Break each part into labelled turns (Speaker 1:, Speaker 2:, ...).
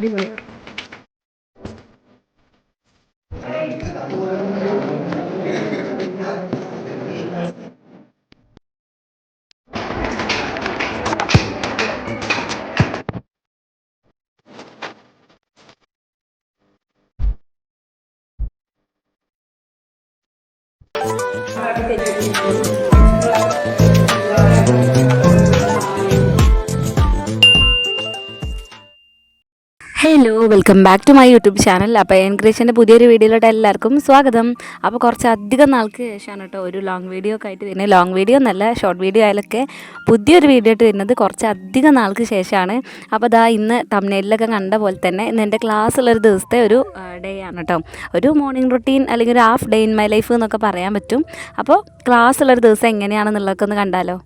Speaker 1: അടിപൊളിയാണ്. Hello, welcome back to my YouTube channel. അപ്പോൾ എൻക്രീഷൻ്റെ പുതിയൊരു വീഡിയോയിലോട്ട് എല്ലാവർക്കും സ്വാഗതം. അപ്പോൾ കുറച്ചധികം നാൾക്ക് ശേഷമാണ് കേട്ടോ ഒരു ലോങ് വീഡിയോ ഒക്കെ ആയിട്ട് വരുന്നത്. ലോങ് വീഡിയോ എന്നല്ല, ഷോർട്ട് വീഡിയോ ആയാലൊക്കെ പുതിയൊരു വീഡിയോ ആയിട്ട് വരുന്നത് കുറച്ചധികം നാൾക്ക് ശേഷമാണ്. അപ്പോൾ ഇതാ ഇന്ന് തംബ്നെയിലൊക്കെ കണ്ട പോലെ തന്നെ ഇന്ന് എൻ്റെ ക്ലാസ്സുള്ളൊരു ദിവസത്തെ ഒരു ഡേ ആണ് കേട്ടോ. ഒരു മോർണിംഗ് റൊട്ടീൻ അല്ലെങ്കിൽ ഒരു half day in my life എന്നൊക്കെ പറയാൻ പറ്റും. അപ്പോൾ ക്ലാസ്സുള്ളൊരു ദിവസം എങ്ങനെയാണെന്നുള്ളതൊക്കെ ഒന്ന് കണ്ടാലോ.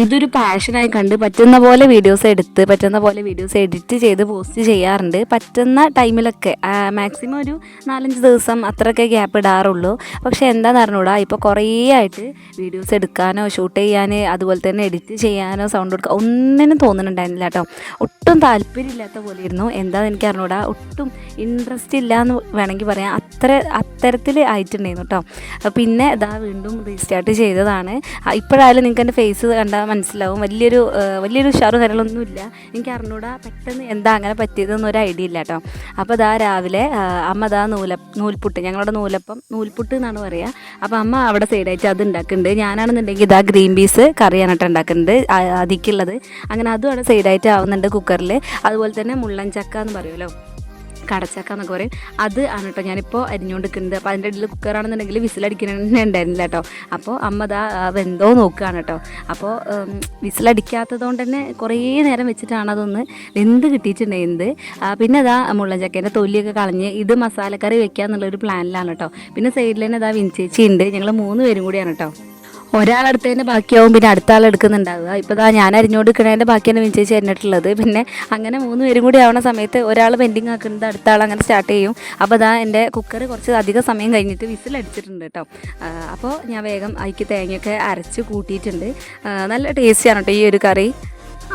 Speaker 1: ഇതൊരു പാഷനായി കണ്ട് പറ്റുന്ന പോലെ വീഡിയോസ് എടുത്ത് പറ്റുന്ന പോലെ വീഡിയോസ് എഡിറ്റ് ചെയ്ത് പോസ്റ്റ് ചെയ്യാറുണ്ട്. പറ്റുന്ന ടൈമിലൊക്കെ മാക്സിമം ഒരു 4-5 ദിവസം അത്രയൊക്കെ ഗ്യാപ്പ് ഇടാറുള്ളൂ. പക്ഷേ എന്താണെന്ന് അറിഞ്ഞൂടാ, ഇപ്പോൾ കുറേ ആയിട്ട് വീഡിയോസ് എടുക്കാനോ ഷൂട്ട് ചെയ്യാൻ അതുപോലെ തന്നെ എഡിറ്റ് ചെയ്യാനോ സൗണ്ട് കൊടുക്കുക ഒന്നിനും തോന്നുന്നുണ്ടായിരുന്നില്ല കേട്ടോ. ഒട്ടും താല്പര്യമില്ലാത്ത പോലെ ഇരുന്നു. എന്താണെന്ന് എനിക്ക് അറിഞ്ഞൂടാ, ഒട്ടും ഇൻട്രസ്റ്റ് ഇല്ല എന്ന് വേണമെങ്കിൽ പറയാം. അത്തരത്തിൽ ആയിട്ടുണ്ടായിരുന്നു കേട്ടോ. പിന്നെ ഇതാ വീണ്ടും റീസ്റ്റാർട്ട് ചെയ്തതാണ്. ഇപ്പോഴായാലും നിങ്ങൾക്ക് എൻ്റെ ഫേസ് കണ്ടാൽ മനസ്സിലാവും. വലിയൊരു ഉഷാറും കാര്യങ്ങളൊന്നുമില്ല. എനിക്ക് അറിഞ്ഞൂടാ പെട്ടെന്ന് എന്താ അങ്ങനെ പറ്റിയതെന്നൊരു ഐഡിയ ഇല്ല കേട്ടോ. അപ്പോൾ ഇതാ രാവിലെ അമ്മ ഇതാ നൂൽപുട്ട്, ഞങ്ങളുടെ നൂൽപുട്ട് എന്നാണ് പറയുക. അപ്പോൾ അമ്മ അവിടെ സൈഡായിട്ട് അത് ഉണ്ടാക്കുന്നുണ്ട്. ഞാനാണെന്നുണ്ടെങ്കിൽ ഇതാ ഗ്രീൻ പീസ് കറിയാണ് കേട്ടോ ഉണ്ടാക്കുന്നുണ്ട് അതിക്കുള്ളത്. അങ്ങനെ അതും അവിടെ സൈഡായിട്ട് ആവുന്നുണ്ട് കുക്കറിൽ. അതുപോലെ തന്നെ മുള്ളൻ ചക്ക എന്ന് പറയുമല്ലോ, കടച്ചക്ക എന്നൊക്കെ പറയും, അത് ആണ് കേട്ടോ ഞാനിപ്പോൾ അരിഞ്ഞുകൊണ്ടിരിക്കുന്നത്. അപ്പോൾ അതിൻ്റെ ഇടയിൽ കുക്കറാണെന്നുണ്ടെങ്കിൽ വിസിലടിക്കണേ ഉണ്ടായിരുന്നില്ല കേട്ടോ. അപ്പോൾ അമ്മ ദാ വെന്തോ നോക്കുകയാണ് കേട്ടോ. അപ്പോൾ വിസിലടിക്കാത്തത് കൊണ്ട് തന്നെ കുറേ നേരം വെച്ചിട്ടാണ് അതൊന്ന് വെന്ത് കിട്ടിയിട്ടുണ്ടായിരുന്നത്. പിന്നെ അതാ മുള്ളൻ ചക്കേൻ്റെ തൊലിയൊക്കെ കളഞ്ഞ് ഇത് മസാലക്കറി വെക്കുക എന്നുള്ളൊരു പ്ലാനിലാണ് കേട്ടോ. പിന്നെ സൈഡിൽ തന്നെ അതാ വിൻചേച്ചി ഉണ്ട്. ഞങ്ങൾ 3 പേരും കൂടിയാണ് കേട്ടോ. ഒരാളെടുത്തതിൻ്റെ ബാക്കിയാവും പിന്നെ അടുത്ത ആളെടുക്കുന്നുണ്ടാവുക. ഇപ്പോൾ ഇതാ ഞാൻ അരിഞ്ഞുകൊടുക്കണതിൻ്റെ ബാക്കിയാണ് വിൻചേച്ചി അരിഞ്ഞിട്ടുള്ളത്. പിന്നെ അങ്ങനെ 3 പേരും കൂടി ആവുന്ന സമയത്ത് ഒരാൾ പെൻഡിങ് ആക്കുന്നത് അടുത്ത ആൾ അങ്ങനെ സ്റ്റാർട്ട് ചെയ്യും. അപ്പോൾ ഇതാ എൻ്റെ കുക്കർ കുറച്ച് അധികം സമയം കഴിഞ്ഞിട്ട് വിസിലടിച്ചിട്ടുണ്ട് കേട്ടോ. അപ്പോൾ ഞാൻ വേഗം അതിക്ക് തേങ്ങയൊക്കെ അരച്ച് കൂട്ടിയിട്ടുണ്ട്. നല്ല ടേസ്റ്റിയാണ് കേട്ടോ ഈ ഒരു കറി.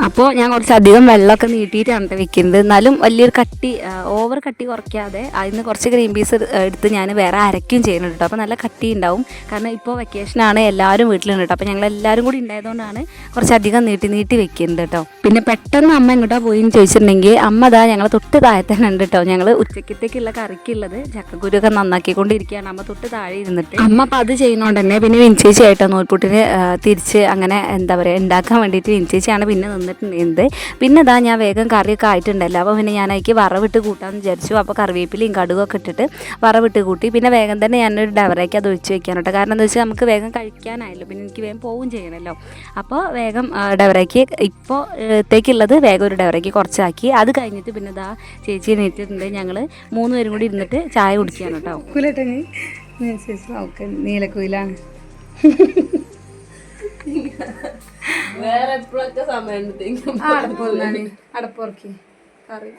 Speaker 1: അപ്പോൾ ഞാൻ കുറച്ചധികം വെള്ളമൊക്കെ നീട്ടിയിട്ടാണ് വെക്കുന്നത്. എന്നാലും വലിയൊരു കട്ടി, ഓവർ കട്ടി കുറയ്ക്കാതെ അതിന് കുറച്ച് ഗ്രീൻ പീസ് എടുത്ത് ഞാൻ വേറെ അരയ്ക്കും ചെയ്യുന്നുണ്ട് കേട്ടോ. അപ്പോൾ നല്ല കട്ടി ഉണ്ടാവും. കാരണം ഇപ്പോൾ വെക്കേഷനാണ്, എല്ലാവരും വീട്ടിലുണ്ട് കേട്ടോ. അപ്പോൾ ഞങ്ങൾ എല്ലാവരും കൂടി ഉണ്ടായതുകൊണ്ടാണ് കുറച്ചധികം നീട്ടി വെക്കുന്നത് കേട്ടോ. പിന്നെ പെട്ടെന്ന് അമ്മ എങ്ങോട്ടാ പോയിന്ന് ചോദിച്ചിട്ടുണ്ടെങ്കിൽ അമ്മ ഇതാ ഞങ്ങൾ തൊട്ട് താഴെ തന്നെ ഉണ്ട് കേട്ടോ. ഞങ്ങൾ ഉച്ചക്കത്തേക്കുള്ള കറിക്കുള്ളത് ചക്കക്കുരുക്കെ നന്നാക്കിക്കൊണ്ടിരിക്കുകയാണ് അമ്മ തൊട്ട് താഴെ ഇരുന്നിട്ട്. അമ്മ അപ്പോൾ അത് ചെയ്യുന്നതുകൊണ്ട് തന്നെ പിന്നെ വിൻചേച്ചിയായിട്ടോ നൂൽപുട്ടിന് തിരിച്ച് അങ്ങനെ എന്താ പറയുക ഉണ്ടാക്കാൻ വേണ്ടിയിട്ട് വിൻചേച്ചിയാണ് പിന്നെ നിന്നിട്ടുണ്ടായിരുന്നത്. പിന്നെ ഇതാ ഞാൻ വേഗം കറിയൊക്കെ ആയിട്ടുണ്ടല്ലോ. അപ്പോൾ പിന്നെ ഞാൻ അതിലേക്ക് വറവിട്ട് കൂട്ടാമെന്ന് വിചാരിച്ചു. അപ്പോൾ കറിവേപ്പിലയും കടുകൊക്കെ ഇട്ടിട്ട് വറവിട്ട് കൂട്ടി. പിന്നെ വേഗം തന്നെ ഞാനൊരു ഡവറയ്ക്ക് അത് ഒഴിച്ച് വെക്കാൻ കേട്ടോ. കാരണം എന്താ വെച്ചാൽ നമുക്ക് വേഗം കഴിക്കാനായല്ലോ, പിന്നെ എനിക്ക് വേഗം പോവുകയും ചെയ്യണമല്ലോ. അപ്പോൾ വേഗം ഡവറയ്ക്ക് ഇപ്പോൾ ത്തേക്കുള്ളത് വേഗം ഒരു ഡവറയ്ക്ക് കുറച്ചാക്കി. അത് കഴിഞ്ഞിട്ട് പിന്നെ ഇതാ ചേച്ചി എണീറ്റിട്ടുണ്ട്. ഞങ്ങൾ 3 പേരും കൂടി ഇരുന്നിട്ട് ചായ കുടിക്കുകയാണ് കേട്ടോ. നീലക്കുയിലാണ്
Speaker 2: വേറെ എപ്പോഴൊക്കെ സമയം
Speaker 1: അടപ്പുറക്കി കറി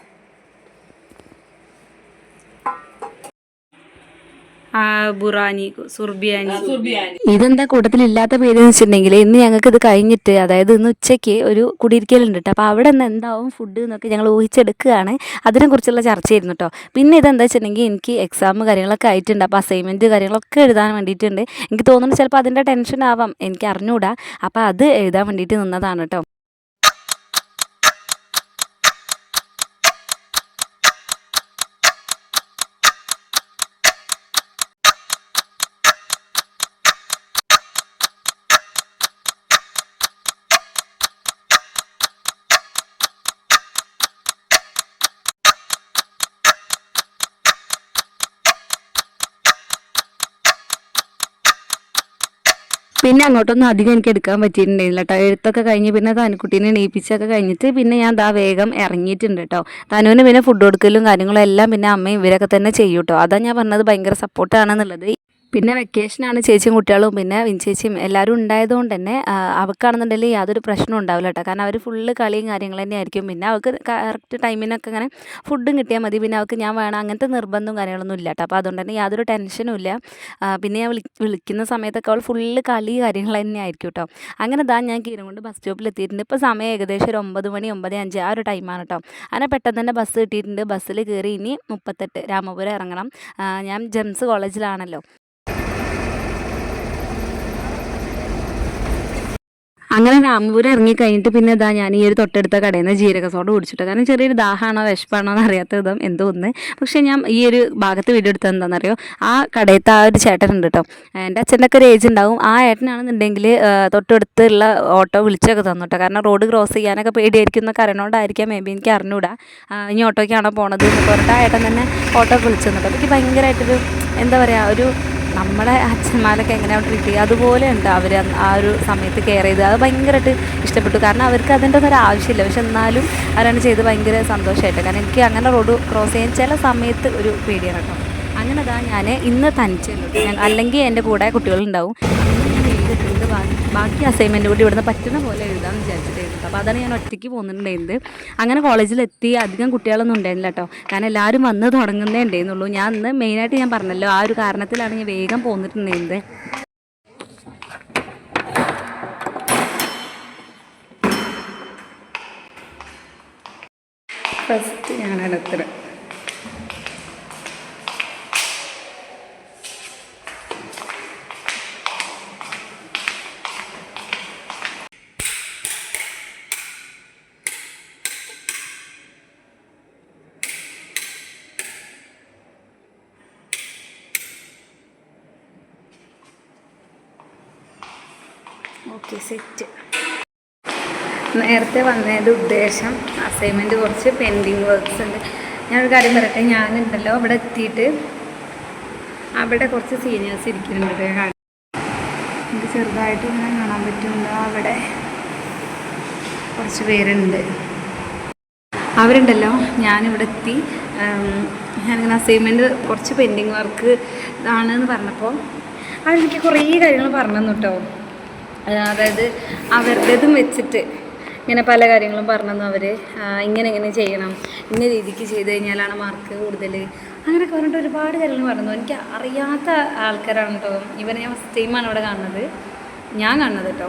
Speaker 1: ബുറാനി സുർബിയാനി. ഇതെന്താ കൂട്ടത്തിലില്ലാത്ത പേരെന്ന് വെച്ചിട്ടുണ്ടെങ്കിൽ ഇന്ന് ഞങ്ങൾക്ക് ഇത് കഴിഞ്ഞിട്ട്, അതായത് ഇന്ന് ഉച്ചയ്ക്ക് ഒരു കുടിയിരിക്കലുണ്ട് കേട്ടോ. അപ്പോൾ അവിടെ നിന്ന് എന്താവും ഫുഡ് എന്നൊക്കെ ഞങ്ങൾ ഊഹിച്ചെടുക്കുകയാണ്. അതിനെക്കുറിച്ചുള്ള ചർച്ചയായിരുന്നു കേട്ടോ. പിന്നെ ഇതെന്താ വെച്ചിട്ടുണ്ടെങ്കിൽ എനിക്ക് എക്സാം കാര്യങ്ങളൊക്കെ ആയിട്ടുണ്ട്. അപ്പോൾ അസൈൻമെൻറ്റ് കാര്യങ്ങളൊക്കെ എഴുതാൻ വേണ്ടിയിട്ടുണ്ട്. എനിക്ക് തോന്നുന്നു ചിലപ്പോൾ അതിൻ്റെ ടെൻഷൻ ആവാം, എനിക്ക് അറിഞ്ഞൂടാ. അപ്പോൾ അത് എഴുതാൻ വേണ്ടിയിട്ട് നിന്നതാണ് കേട്ടോ. പിന്നെ അങ്ങോട്ടൊന്നും അധികം എനിക്ക് എടുക്കാൻ പറ്റിയിട്ടുണ്ടായിരുന്നില്ല കേട്ടോ. എഴുത്തൊക്കെ കഴിഞ്ഞ് പിന്നെ തനുക്കുട്ടീനെ എണീപ്പിച്ചൊക്കെ കഴിഞ്ഞിട്ട് പിന്നെ ഞാൻ ദാ വേഗം ഇറങ്ങിയിട്ടുണ്ട് കേട്ടോ. തനുവിന് പിന്നെ ഫുഡ് കൊടുക്കലും കാര്യങ്ങളും എല്ലാം പിന്നെ അമ്മയും ഇവരൊക്കെ തന്നെ ചെയ്യും കേട്ടോ. അതാ ഞാൻ പറഞ്ഞത് ഭയങ്കര സപ്പോർട്ടാണെന്നുള്ളത്. പിന്നെ വെക്കേഷനാണ് ചേച്ചിയും കുട്ടികളും പിന്നെ വിൻചേച്ചിയും എല്ലാവരും ഉണ്ടായതുകൊണ്ട് തന്നെ അവൾക്കാണെന്നുണ്ടെങ്കിൽ യാതൊരു പ്രശ്നവും ഉണ്ടാവില്ല കേട്ടോ. കാരണം അവർ ഫുള്ള് കളിയും കാര്യങ്ങൾ തന്നെ ആയിരിക്കും. പിന്നെ അവൾക്ക് കറക്റ്റ് ടൈമിനൊക്കെ ഇങ്ങനെ ഫുഡും കിട്ടിയാൽ മതി. പിന്നെ അവൾക്ക് ഞാൻ വേണം അങ്ങനത്തെ നിർബന്ധവും കാര്യങ്ങളൊന്നും ഇല്ല കേട്ടോ. അപ്പോൾ അതുകൊണ്ട് തന്നെ യാതൊരു ടെൻഷനും ഇല്ല. പിന്നെ ഞാൻ വിളിക്കുന്ന സമയത്തൊക്കെ അവൾ ഫുള്ള് കളി കാര്യങ്ങൾ തന്നെ ആയിരിക്കും കേട്ടോ. അങ്ങനെ ഞാൻ കീരൻകുണ്ട് ബസ് സ്റ്റോപ്പിൽ എത്തിയിട്ടുണ്ട്. ഇപ്പോൾ സമയം ഏകദേശം ഒരു 9 മണി 9:05 ആ ഒരു ടൈമാണ് കേട്ടോ. അങ്ങനെ പെട്ടെന്ന് തന്നെ ബസ് കിട്ടിയിട്ടുണ്ട്. ബസ്സിൽ കയറി ഇനി 38 രാമപുരം ഇറങ്ങണം. ഞാൻ ജെംസ് കോളേജിലാണല്ലോ. അങ്ങനെ രാമപുരം ഇറങ്ങിക്കഴിഞ്ഞിട്ട് പിന്നെ ഞാൻ ഈ ഒരു തൊട്ടടുത്ത കടയിൽ നിന്ന് ജീരക സോഡ കുടിച്ചിട്ട്, കാരണം ചെറിയൊരു ദാഹമാണോ വിശപ്പാണോ എന്ന് അറിയാത്ത വിധം എന്തോ ഒന്ന്. പക്ഷേ ഞാൻ ഈ ഒരു ഭാഗത്ത് വീഡിയോ എടുത്തത് എന്താണെന്നറിയോ, ആ കടയത്തെ ആ ഒരു ചേട്ടനുണ്ട് കേട്ടോ. എൻ്റെ അച്ഛൻ്റെ ഒക്കെ ഒരു ഏജ് ഉണ്ടാവും. ആ ഏട്ടനാണെന്നുണ്ടെങ്കിൽ തൊട്ടടുത്തുള്ള ഓട്ടോ വിളിച്ചൊക്കെ തന്നു കേട്ടോ. കാരണം റോഡ് ക്രോസ് ചെയ്യാനൊക്കെ പേടിയായിരിക്കും എന്നൊക്കെ അറിയണോണ്ടായിരിക്കാം, മേ ബി എനിക്ക് അറിഞ്ഞൂടാ. ഇനി ഓട്ടോയ്ക്കാണോ പോണത് എന്ന് പറഞ്ഞിട്ട് ആ ഏട്ടൻ തന്നെ ഓട്ടോ വിളിച്ചു തന്നു കേട്ടോ. എനിക്ക് ഭയങ്കരമായിട്ടൊരു എന്താ പറയുക, ഒരു നമ്മുടെ അച്ഛന്മാരൊക്കെ എങ്ങനെയാണ് ട്രീറ്റ് ചെയ്യുക അതുപോലെ ഉണ്ട് അവർ ആ ഒരു സമയത്ത് കെയർ ചെയ്ത്. അത് ഭയങ്കരമായിട്ട് ഇഷ്ടപ്പെട്ടു. കാരണം അവർക്ക് അതിൻ്റെ ഒന്നും ഒരു ആവശ്യമില്ല, പക്ഷെ എന്നാലും അവരാണ് ചെയ്ത് ഭയങ്കര സന്തോഷമായിട്ട്. കാരണം എനിക്ക് അങ്ങനെ റോഡ് ക്രോസ് ചെയ്യാൻ ചില സമയത്ത് ഒരു പേടിയാണ് കേട്ടോ. അങ്ങനെ ഞാൻ ഇന്ന് തനിച്ചുള്ളൂ. അല്ലെങ്കിൽ എൻ്റെ കൂടെ കുട്ടികളുണ്ടാവും. അങ്ങനെ ഞാൻ എഴുതിയിട്ടുണ്ട്. ബാക്കി അസൈൻമെൻറ്റ് കൂടി ഇവിടുന്ന് പറ്റുന്ന പോലെ എഴുതാമെന്ന് വിചാരിച്ചിട്ടായിരുന്നു. അപ്പോൾ അതാണ് ഞാൻ ഒറ്റയ്ക്ക് പോകുന്നുണ്ടായിരുന്നത്. അങ്ങനെ കോളേജിലെത്തി. അധികം കുട്ടികളൊന്നും ഉണ്ടായിരുന്നില്ല കേട്ടോ. കാരണം എല്ലാവരും വന്ന് തുടങ്ങുന്നേ ഉണ്ടായിരുന്നുള്ളൂ. ഞാൻ ഇന്ന് മെയിനായിട്ട് ഞാൻ പറഞ്ഞല്ലോ, ആ ഒരു കാരണത്തിലാണ് ഞാൻ വേഗം പോന്നിട്ടുണ്ടായിരുന്നത്. ഫസ്റ്റ് ഞാനാണ് എത്ര ഓക്കെ സെറ്റ്. നേരത്തെ വന്നതിൻ്റെ ഉദ്ദേശം അസൈൻമെൻറ്റ് കുറച്ച് പെൻഡിങ് വർക്ക്സ് ഉണ്ട്. ഞാനൊരു കാര്യം പറയട്ടെ, ഞാനുണ്ടല്ലോ അവിടെ എത്തിയിട്ട് അവിടെ കുറച്ച് സീനിയേഴ്സ് ഇരിക്കുന്നുണ്ട്. എനിക്ക് ചെറുതായിട്ട് ഇങ്ങനെ കാണാൻ പറ്റുന്നുണ്ട്. അവിടെ കുറച്ച് പേരുണ്ട്. അവരുണ്ടല്ലോ, ഞാനിവിടെ എത്തി. ഞാനിങ്ങനെ അസൈൻമെൻറ്റ് കുറച്ച് പെൻഡിങ് വർക്ക് ഇതാണെന്ന് പറഞ്ഞപ്പോൾ അവരെനിക്ക് കുറേ കാര്യങ്ങൾ പറഞ്ഞു തന്നു കേട്ടോ. അതായത് അവരുടേതും വെച്ചിട്ട് ഇങ്ങനെ പല കാര്യങ്ങളും പറഞ്ഞു തന്നു. അവർ ഇങ്ങനെ ചെയ്യണം, ഇന്ന രീതിക്ക് ചെയ്ത് കഴിഞ്ഞാലാണ് മാർക്ക് കൂടുതൽ, അങ്ങനെയൊക്കെ പറഞ്ഞിട്ട് ഒരുപാട് കാര്യങ്ങൾ പറഞ്ഞു. എനിക്ക് അറിയാത്ത ആൾക്കാരാണ് കേട്ടോ. ഇവരെ ഞാൻ ഫസ്റ്റ് ടൈമാണ് ഇവിടെ കാണുന്നത്, ഞാൻ കാണുന്നത് കേട്ടോ.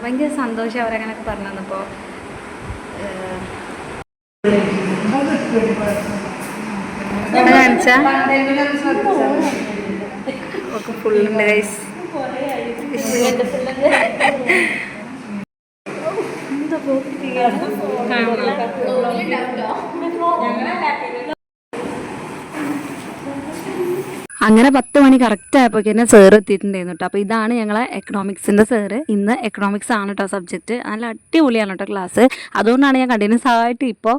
Speaker 1: ഭയങ്കര സന്തോഷം അവരങ്ങനെയൊക്കെ പറഞ്ഞു തന്നപ്പോൾ. കാണിച്ചാൽ ഒക്കെ ഫുള്ളുണ്ട് ഗൈസ്. അങ്ങനെ 10 മണി കറക്റ്റ് ആയപ്പോഴേക്ക് തന്നെ സാറ് എത്തിയിട്ടുണ്ടായിരുന്നു കേട്ടോ. അപ്പോൾ ഇതാണ് ഞങ്ങളെ എക്കണോമിക്സിൻ്റെ സാറ്. ഇന്ന് എക്കണോമിക്സ് ആണ് കേട്ടോ സബ്ജക്റ്റ്. നല്ല അടിപൊളിയാണ് കേട്ടോ ക്ലാസ്. അതുകൊണ്ടാണ് ഞാൻ കണ്ടിന്യൂസ് ആയിട്ട് ഇപ്പോൾ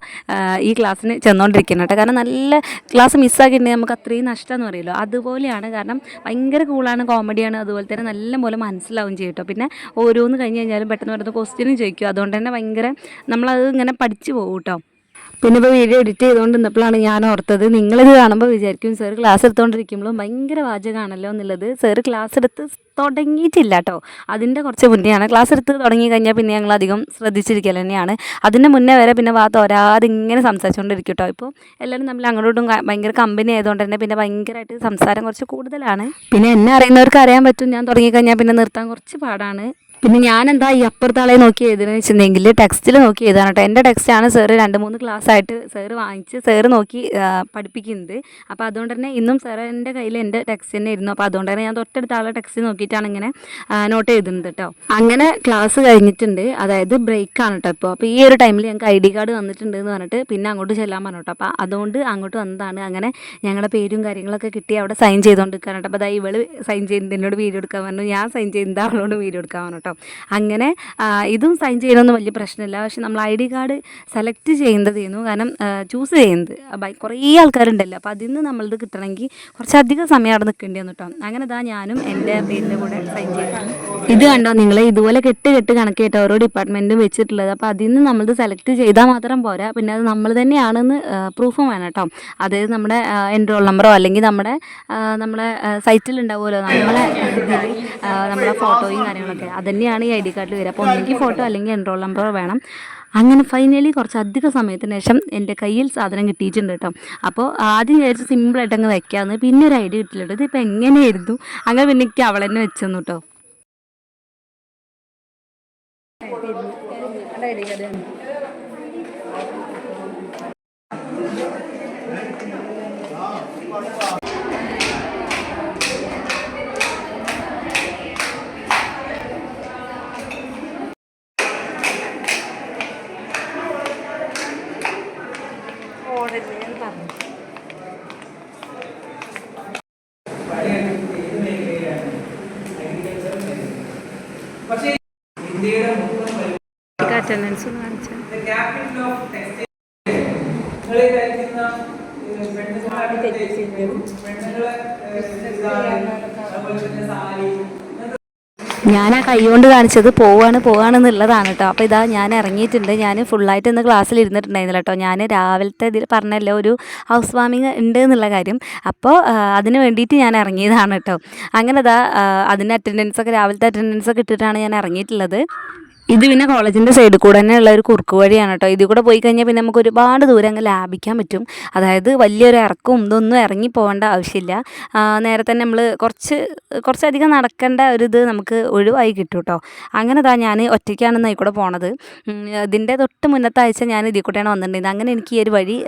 Speaker 1: ഈ ക്ലാസ്സിന് ചെന്നുകൊണ്ടിരിക്കുന്നത് കേട്ടോ. കാരണം നല്ല ക്ലാസ് മിസ്സാക്കിയിട്ടുണ്ടെങ്കിൽ നമുക്ക് അത്രയും നഷ്ടമെന്ന് പറയുമല്ലോ, അതുപോലെയാണ്. കാരണം ഭയങ്കര കൂളാണ്, കോമഡിയാണ്, അതുപോലെ തന്നെ നല്ല പോലെ മനസ്സിലാവും ചെയ്യും കേട്ടോ. പിന്നെ ഓരോന്ന് കഴിഞ്ഞ് കഴിഞ്ഞാലും പെട്ടെന്ന് പെട്ടെന്ന് ക്വസ്റ്റ്യനും ചോദിക്കും. അതുകൊണ്ട് തന്നെ ഭയങ്കര നമ്മളത് ഇങ്ങനെ പഠിച്ചു പോകും കേട്ടോ. പിന്നെ ഇപ്പോൾ വീഡിയോ എഡിറ്റ് ചെയ്തുകൊണ്ട് നിന്നപ്പോഴാണ് ഞാൻ ഓർത്തത്, നിങ്ങളിത് കാണുമ്പോൾ വിചാരിക്കും സാർ ക്ലാസ് എടുത്തുകൊണ്ടിരിക്കുമ്പോഴും ഭയങ്കര വാചകമാണല്ലോ എന്നുള്ളത്. സാർ ക്ലാസ് എടുത്ത് തുടങ്ങിയിട്ടില്ല കേട്ടോ. അതിൻ്റെ കുറച്ച് മുന്നെയാണ്. ക്ലാസ് എടുത്ത് തുടങ്ങി കഴിഞ്ഞാൽ പിന്നെ ഞങ്ങൾ അധികം ശ്രദ്ധിച്ചിരിക്കൽ തന്നെയാണ്. അതിൻ്റെ മുന്നേ വരെ പിന്നെ തോരാതെ ഇങ്ങനെ സംസാരിച്ചുകൊണ്ടിരിക്കും കേട്ടോ. ഇപ്പോൾ എല്ലാവരും തമ്മിൽ അങ്ങോട്ടും ഭയങ്കര കമ്പനി ആയതുകൊണ്ട് തന്നെ പിന്നെ ഭയങ്കരമായിട്ട് സംസാരം കുറച്ച് കൂടുതലാണ്. പിന്നെ എന്നെ അറിയുന്നവർക്ക് അറിയാൻ പറ്റും, ഞാൻ തുടങ്ങിക്കഴിഞ്ഞാൽ പിന്നെ നിർത്താൻ കുറച്ച് പാടാണ്. പിന്നെ ഞാനെന്താ ഈ അപ്പുറത്താളെ നോക്കി എഴുതുന്നത് വെച്ചിട്ടുണ്ടെങ്കിൽ ടെക്സ്റ്റിൽ നോക്കി എഴുതാൻ കേട്ടോ. എൻ്റെ ടെക്സ്റ്റാണ് സാറ് 2-3 ക്ലാസ് ആയിട്ട് സാറ് വാങ്ങിച്ച് സാറ് നോക്കി പഠിപ്പിക്കുന്നത്. അപ്പോൾ അതുകൊണ്ട് തന്നെ ഇന്നും സാറിൻ്റെ കയ്യിൽ എൻ്റെ ടെക്സ്റ്റ് തന്നെ ഇരുന്നു. അപ്പോൾ അതുകൊണ്ട് തന്നെ ഞാൻ തൊട്ടടുത്ത ആളെ ടെക്സ്റ്റ് നോക്കിയിട്ടാണ് ഇങ്ങനെ നോട്ട് എഴുതുന്നത് കേട്ടോ. അങ്ങനെ ക്ലാസ് കഴിഞ്ഞിട്ടുണ്ട്, അതായത് ബ്രേക്കാണ് കേട്ടോ ഇപ്പോൾ. അപ്പോൾ ഈ ഒരു ടൈമിൽ ഞങ്ങൾക്ക് ID കാർഡ് വന്നിട്ടുണ്ട് എന്ന് പറഞ്ഞിട്ട് പിന്നെ അങ്ങോട്ട് ചെല്ലാൻ പറഞ്ഞു കേട്ടോ. അപ്പോൾ അതുകൊണ്ട് അങ്ങോട്ട് വന്നതാണ്. അങ്ങനെ ഞങ്ങളുടെ പേരും കാര്യങ്ങളൊക്കെ കിട്ടി അവിടെ സൈൻ ചെയ്തുകൊണ്ടിരിക്കുകയാണ് കേട്ടോ. അപ്പോൾ അതായത് ഇവള് സൈൻ ചെയ്യുന്നത് എന്നോട് വീഡിയോ എടുക്കാൻ പറഞ്ഞു, ഞാൻ സൈൻ ചെയ്യുന്നത് അവളോട് വീഡിയോ എടുക്കാൻ പറഞ്ഞു കേട്ടോ. അങ്ങനെ ഇതും സൈൻ ചെയ്യണമെന്ന് വലിയ പ്രശ്നമില്ല. പക്ഷെ നമ്മൾ ID കാർഡ് സെലക്ട് ചെയ്യുന്നതായിരുന്നു. കാരണം ചൂസ് ചെയ്യുന്നത് കുറേ ആൾക്കാരുണ്ടല്ലോ. അപ്പോൾ അതിൽ നിന്ന് നമ്മളിത് കിട്ടണമെങ്കിൽ കുറച്ചധികം സമയം അവിടെ നിൽക്കേണ്ടി വന്നു കേട്ടോ. അങ്ങനെ ഞാനും എൻ്റെ പേരിൻ്റെ കൂടെ സൈൻ ചെയ്തു. ഇത് കണ്ടോ നിങ്ങൾ, ഇതുപോലെ കെട്ട് കെട്ട് കണക്കായിട്ട് ഓരോ ഡിപ്പാർട്ട്മെൻറ്റും വെച്ചിട്ടുള്ളത്. അപ്പോൾ അതിൽ നിന്ന് നമ്മളത് സെലക്ട് ചെയ്താൽ മാത്രം പോരാ, പിന്നെ അത് നമ്മൾ തന്നെയാണെന്ന് പ്രൂഫും വേണം കേട്ടോ. അതായത് നമ്മുടെ എൻറോൾ നമ്പറോ അല്ലെങ്കിൽ നമ്മുടെ സൈറ്റിൽ ഉണ്ടാവുമല്ലോ നമ്മളെ ഫോട്ടോയും കാര്യങ്ങളൊക്കെ, അതുതന്നെയാണ് ഈ ID കാർഡിൽ വരിക. അപ്പോൾ ഒന്നെങ്കിൽ ഫോട്ടോ അല്ലെങ്കിൽ എൻറോൾ നമ്പറോ വേണം. അങ്ങനെ ഫൈനലി കുറച്ച് അധിക സമയത്തിന് ശേഷം എൻ്റെ കയ്യിൽ സാധനം കിട്ടിയിട്ടുണ്ട് കേട്ടോ. അപ്പോൾ ആദ്യം വിചാരിച്ച് സിമ്പിളായിട്ട് അങ്ങ് വയ്ക്കാമെന്ന്, പിന്നെ ഒരു ഐഡിയ കിട്ടിയിട്ടുണ്ട് ഇതിപ്പോൾ എങ്ങനെയായിരുന്നു. അങ്ങനെ പിന്നെ എനിക്ക് അവൾ തന്നെ വെച്ചെന്നു കേട്ടോ. അറ്റൻഡൻസ് ഒന്ന് കാണിച്ചാൽ ഞാൻ ആ കൈ കൊണ്ട് കാണിച്ചത് പോവാണെന്നുള്ളതാണ് കേട്ടോ. അപ്പോൾ ഇതാ ഞാൻ ഇറങ്ങിയിട്ടുണ്ട്. ഞാൻ ഫുള്ളായിട്ട് ഇന്ന് ക്ലാസ്സിൽ ഇരുന്നിട്ടുണ്ടായിരുന്നില്ല കേട്ടോ. ഞാൻ രാവിലത്തെ ഇതിൽ പറഞ്ഞല്ലോ ഒരു ഹൗസ് വാമിങ് ഉണ്ട് എന്നുള്ള കാര്യം. അപ്പോൾ അതിന് വേണ്ടിയിട്ട് ഞാൻ ഇറങ്ങിയതാണ് കേട്ടോ. അങ്ങനെ ഇതാ അതിൻ്റെ രാവിലത്തെ അറ്റൻഡൻസൊക്കെ ഇട്ടിട്ടാണ് ഞാൻ ഇറങ്ങിയിട്ടുള്ളത്. ഇത് പിന്നെ കോളേജിൻ്റെ സൈഡിൽ കൂടെ തന്നെ ഉള്ള ഒരു കുറുക്ക് വഴിയാണ് കേട്ടോ. ഇതിൽ കൂടെ പോയി കഴിഞ്ഞാൽ പിന്നെ നമുക്ക് ഒരുപാട് ദൂരം അങ്ങ് ലാഭിക്കാൻ പറ്റും. അതായത് വലിയൊരു ഇറക്കവും ഇതൊന്നും ഇറങ്ങി പോകേണ്ട ആവശ്യമില്ല. നേരെ തന്നെ നമ്മൾ കുറച്ചധികം നടക്കേണ്ട ഒരു നമുക്ക് ഒഴിവായി കിട്ടും കേട്ടോ. അങ്ങനെ ഞാൻ ഒറ്റയ്ക്കാണെന്ന് ഇതിൽ കൂടെ പോണത്. ഇതിൻ്റെ തൊട്ട് മുന്നത്തെ ആഴ്ച ഞാൻ ഇതിൽ കൂടെയാണ് വന്നിട്ടുണ്ടായിരുന്നത്. അങ്ങനെ എനിക്ക് ഈ ഒരു വഴി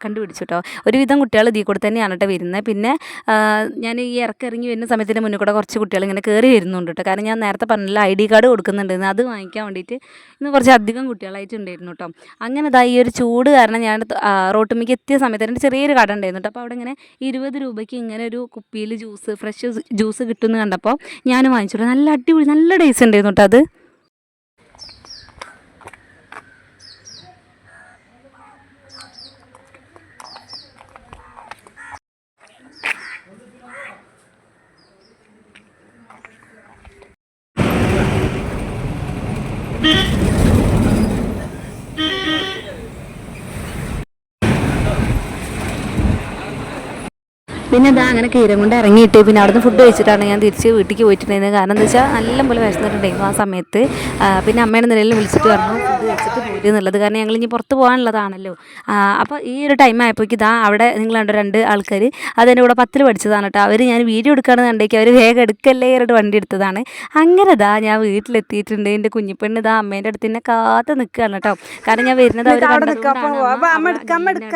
Speaker 1: കണ്ടുപിടിച്ചു കേട്ടോ. ഒരുവിധം കുട്ടികൾ ഇതിൽ കൂടെ തന്നെയാണ് കേട്ടോ വരുന്നത്. പിന്നെ ഞാൻ ഈ ഇറങ്ങി വരുന്ന സമയത്തിന് മുന്നിൽ കൂടെ കുറച്ച് കുട്ടികൾ ഇങ്ങനെ കയറി വരുന്നുണ്ട് കേട്ടോ. കാരണം ഞാൻ നേരത്തെ പറഞ്ഞില്ല ID കാർഡ് കൊടുക്കുന്നുണ്ടെന്ന്, അത് വാങ്ങിക്കാൻ വേണ്ടിയിട്ട് ഇന്ന് കുറച്ച് അധികം കുട്ടികളായിട്ടുണ്ടായിരുന്നു കേട്ടോ. അങ്ങനെ ഈ ഒരു ചൂട് കാരണം ഞാൻ റോട്ടുമ്മയ്ക്ക് എത്തിയ സമയത്ത് എൻ്റെ ചെറിയൊരു കട ഉണ്ടായിരുന്നു കേട്ടോ. അപ്പോൾ അവിടെ ഇങ്ങനെ 20 രൂപയ്ക്ക് ഇങ്ങനെ ഒരു കുപ്പിയിൽ ഫ്രഷ് ജ്യൂസ് കിട്ടുമെന്ന് കണ്ടപ്പോൾ ഞാൻ വാങ്ങിച്ചിട്ടു. നല്ല അടിപൊളി, നല്ല ടേസ്റ്റ് ഉണ്ടായിരുന്നു കേട്ടോ അത്. പിന്നെ ഇതാ അങ്ങനെ കീരം കൊണ്ട് ഇറങ്ങിയിട്ട് പിന്നെ അവിടുന്ന് ഫുഡ് കഴിച്ചിട്ടാണ് ഞാൻ തിരിച്ച് വീട്ടിലേക്ക് പോയിട്ടുണ്ടായിരുന്നത്. കാരണം എന്താ വെച്ചാൽ നല്ലപോലെ വിശന്നിട്ടുണ്ടായിരുന്നു ആ സമയത്ത്. പിന്നെ അമ്മയുടെ നിലയിൽ വിളിച്ചിട്ട് പറഞ്ഞു ഫുഡ് കഴിച്ചിട്ട് പോരും എന്നുള്ളത്. കാരണം ഞങ്ങൾ ഇനി പുറത്ത് പോകാനുള്ളതാണല്ലോ. അപ്പോൾ ഈ ഒരു ടൈം ആയപ്പോഴേക്ക് ഇതാ അവിടെ നിങ്ങൾ കണ്ട 2 ആൾക്കാർ അതെൻ്റെ കൂടെ 10ൽ പഠിച്ചതാണ് കേട്ടോ. അവർ ഞാൻ വീഡിയോ എടുക്കുകയാണെന്ന് കണ്ടേക്ക് അവർ വേഗം എടുക്കല്ലേ പറഞ്ഞിട്ട് വണ്ടി എടുത്തതാണ്. അങ്ങനെ ഞാൻ വീട്ടിലെത്തിയിട്ടുണ്ട്. എൻ്റെ കുഞ്ഞിപ്പെണ്ണ് അമ്മേൻ്റെ അടുത്ത് തന്നെ കാത്ത് നിൽക്കുകയാണ് കേട്ടോ. കാരണം ഞാൻ വരുന്നത് അവർ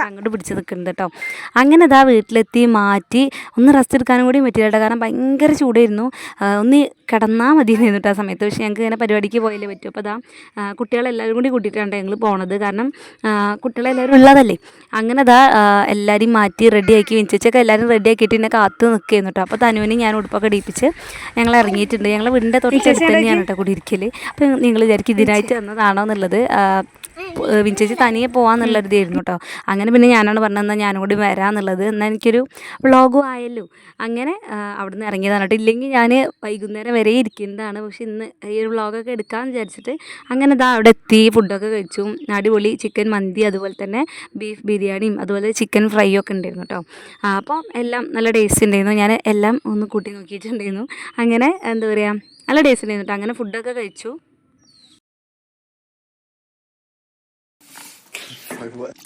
Speaker 1: അങ്ങോട്ട് പിടിച്ച് നിൽക്കുന്നുണ്ട് കേട്ടോ. അങ്ങനെ വീട്ടിലെത്തി മാറ്റി ഒന്ന് റെസ്റ്റ് എടുക്കാനും കൂടി പറ്റില്ല കേട്ടോ. കാരണം ഭയങ്കര ചൂടായിരുന്നു. ഒന്ന് കിടന്നാൽ മതിയായിരുന്നു കേട്ടോ ആ സമയത്ത്. പക്ഷേ ഞങ്ങൾക്ക് ഇങ്ങനെ പരിപാടിക്ക് പോയാലേ പറ്റും. അപ്പോൾ കുട്ടികളെല്ലാവരും കൂടി കൂട്ടിയിട്ടാണ് ഞങ്ങൾ പോണത്. കാരണം കുട്ടികളെല്ലാവരും ഉള്ളതല്ലേ. അങ്ങനെ എല്ലാവരെയും മാറ്റി റെഡിയാക്കി വെച്ചൊക്കെ എല്ലാവരും റെഡിയാക്കിയിട്ട് എന്നെ കാത്ത് നിൽക്കുകയായിരുന്നു കേട്ടോ. അപ്പോൾ തനുവിനെ ഞാൻ ഉടുപ്പൊക്കെ ഇടിപ്പിച്ച് ഞങ്ങൾ ഇറങ്ങിയിട്ടുണ്ട്. ഞങ്ങൾ വീടിൻ്റെ തൊട്ടടുത്ത് തന്നെയാണ് കേട്ടോ കുടിയിരിക്കൽ. അപ്പോൾ നിങ്ങൾ വിചാരിക്കും ഇതിനായിട്ട് വന്നതാണോ എന്നുള്ളത്. വിൻചേച്ചി തനിയെ പോകാമെന്നുള്ളൊരിതായിരുന്നു കേട്ടോ. അങ്ങനെ പിന്നെ ഞാനാണ് പറഞ്ഞത് എന്നാൽ ഞാനും കൂടി വരാമെന്നുള്ളത്. എന്നാൽ എനിക്കൊരു വ്ളോഗും ആയല്ലോ. അങ്ങനെ അവിടെ നിന്ന് ഇറങ്ങിയതാണ് കേട്ടോ. ഇല്ലെങ്കിൽ ഞാൻ വൈകുന്നേരം വരെ ഇരിക്കുന്നതാണ്. പക്ഷെ ഇന്ന് ഈ ഒരു വ്ളോഗൊക്കെ എടുക്കാമെന്ന് വിചാരിച്ചിട്ട് അങ്ങനെ അവിടെ എത്തി ഫുഡൊക്കെ കഴിച്ചു. അടിപൊളി ചിക്കൻ മന്തി, അതുപോലെ തന്നെ ബീഫ് ബിരിയാണിയും അതുപോലെ ചിക്കൻ ഫ്രൈ ഒക്കെ ഉണ്ടായിരുന്നു കേട്ടോ. അപ്പോൾ എല്ലാം നല്ല ടേസ്റ്റ് ഉണ്ടായിരുന്നു. ഞാൻ എല്ലാം ഒന്ന് കൂട്ടി നോക്കിയിട്ടുണ്ടായിരുന്നു. അങ്ങനെ എന്താ പറയുക, നല്ല ടേസ്റ്റ് ഉണ്ടായിരുന്നു കേട്ടോ. അങ്ങനെ ഫുഡൊക്കെ കഴിച്ചു.
Speaker 3: Like what?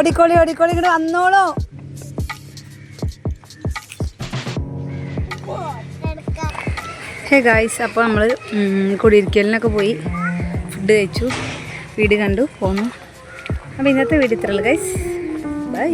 Speaker 3: ഓടിക്കോളി ഓടിക്കോളി ഇങ്ങോട്ട് വന്നോളൂ. ഹേ ഗായ്സ്, അപ്പോൾ നമ്മൾ കുടിയിരിക്കലിനൊക്കെ പോയി ഫുഡ് കഴിച്ചു, വീട് കണ്ടു പോന്നു. അപ്പോൾ ഇന്നത്തെ വീഡിയോ ഇത്രയുള്ളൂ ഗൈസ്. ബൈ.